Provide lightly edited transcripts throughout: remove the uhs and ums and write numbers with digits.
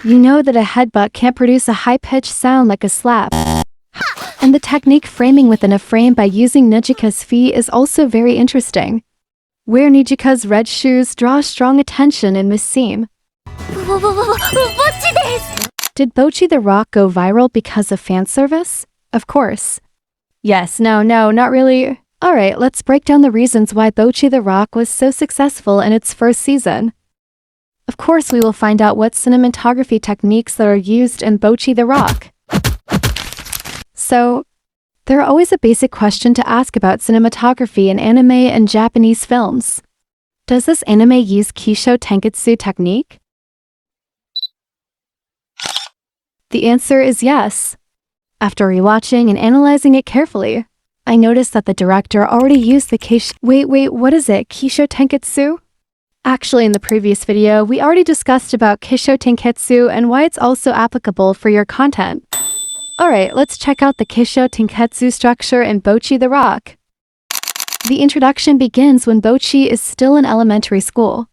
You know that a headbutt can't produce a high-pitched sound like a slap. And the technique framing within a frame by using Nijika's feet is also very interesting. Where Nijika's red shoes draw strong attention in this scene. Did Bocchi the Rock go viral because of fan service? Of course. Yes, no, not really. Alright, let's break down the reasons why Bocchi the Rock was so successful in its first season. Of course, we will find out what cinematography techniques that are used in Bocchi the Rock. So, there's always a basic question to ask about cinematography in anime and Japanese films. Does this anime use Kishoutenketsu technique? The answer is yes. After rewatching and analyzing it carefully, I noticed that the director already used the Wait, what is it? Kishoutenketsu? Actually, in the previous video, we already discussed about Kishoutenketsu and why it's also applicable for your content. Alright, let's check out the Kishoutenketsu structure in Bocchi the Rock. The introduction begins when Bocchi is still in elementary school.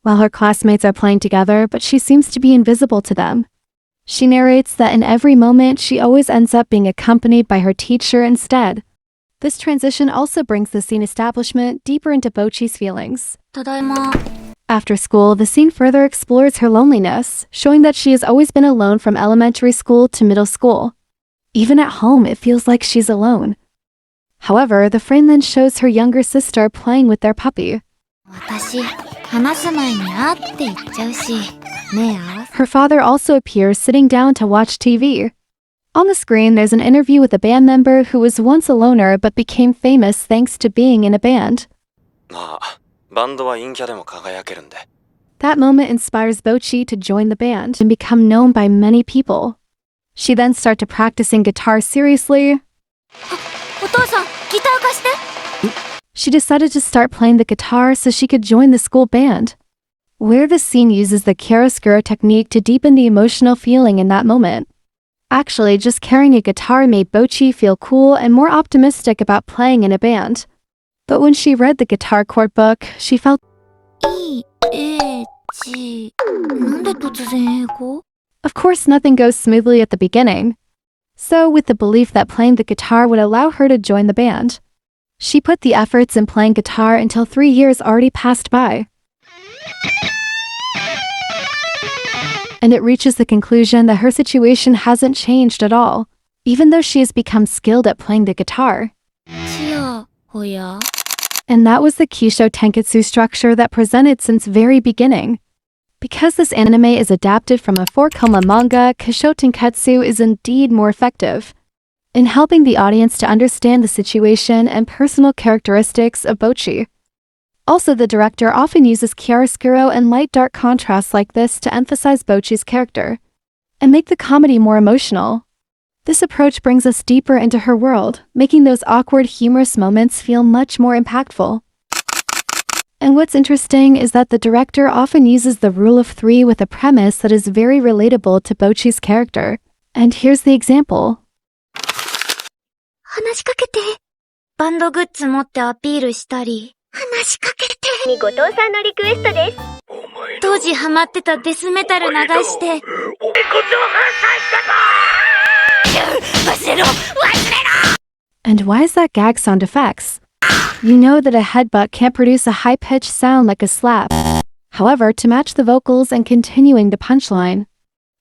While her classmates are playing together, but she seems to be invisible to them. She narrates that in every moment, she always ends up being accompanied by her teacher instead. This transition also brings the scene establishment deeper into Bocchi's feelings. After school, the scene further explores her loneliness, showing that she has always been alone from elementary school to middle school. Even at home, it feels like she's alone. However, the frame then shows her younger sister playing with their puppy. Her father also appears sitting down to watch TV. On the screen, there's an interview with a band member who was once a loner but became famous thanks to being in a band. That moment inspires Bocchi to join the band and become known by many people. She then started practicing guitar seriously. She decided to start playing the guitar so she could join the school band. Where the scene uses the chiaroscuro technique to deepen the emotional feeling in that moment. Actually, just carrying a guitar made Bocchi feel cool and more optimistic about playing in a band. But when she read the guitar chord book, she felt Of course, nothing goes smoothly at the beginning. So, with the belief that playing the guitar would allow her to join the band, she put the efforts in playing guitar until 3 years already passed by. And it reaches the conclusion that her situation hasn't changed at all, even though she has become skilled at playing the guitar. And that was the Kishoutenketsu structure that presented since very beginning. Because this anime is adapted from a 4-koma manga, Kishoutenketsu is indeed more effective in helping the audience to understand the situation and personal characteristics of Bocchi. Also, the director often uses chiaroscuro and light-dark contrasts like this to emphasize Bocchi's character and make the comedy more emotional. This approach brings us deeper into her world, making those awkward, humorous moments feel much more impactful. And what's interesting is that the director often uses the rule of 3 with a premise that is very relatable to Bocchi's character. And here's the example. 話しかけて。バンドグッズ持ってアピールしたり。話しかけて。後藤さんのリクエストです。当時ハマってたデスメタル流して。And why is that gag sound effects? You know that a headbutt can't produce a high-pitched sound like a slap. However, to match the vocals and continuing the punchline.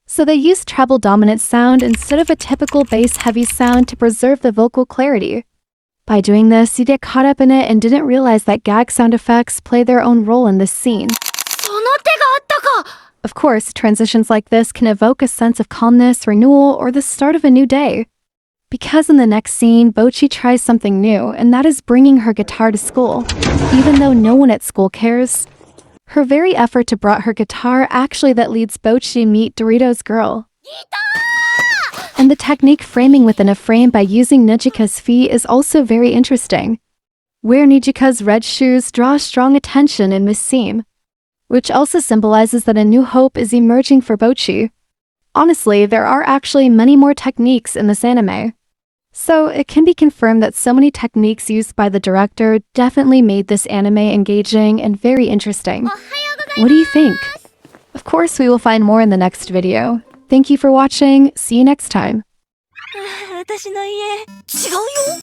So they used treble-dominant sound instead of a typical bass-heavy sound to preserve the vocal clarity. By doing this, you get caught up in it and didn't realize that gag sound effects play their own role in this scene. Of course, transitions like this can evoke a sense of calmness, renewal, or the start of a new day. Because in the next scene, Bocchi tries something new, and that is bringing her guitar to school. Even though no one at school cares, her very effort to brought her guitar actually that leads Bocchi meet Dorito's girl. And the technique framing within a frame by using Nijika's feet is also very interesting. Where Nijika's red shoes draw strong attention in this scene, which also symbolizes that a new hope is emerging for Bocchi. Honestly, there are actually many more techniques in this anime. So it can be confirmed that so many techniques used by the director definitely made this anime engaging and very interesting. What do you think? Of course, we will find more in the next video. Thank you for watching. See you next time. 私の家違うよ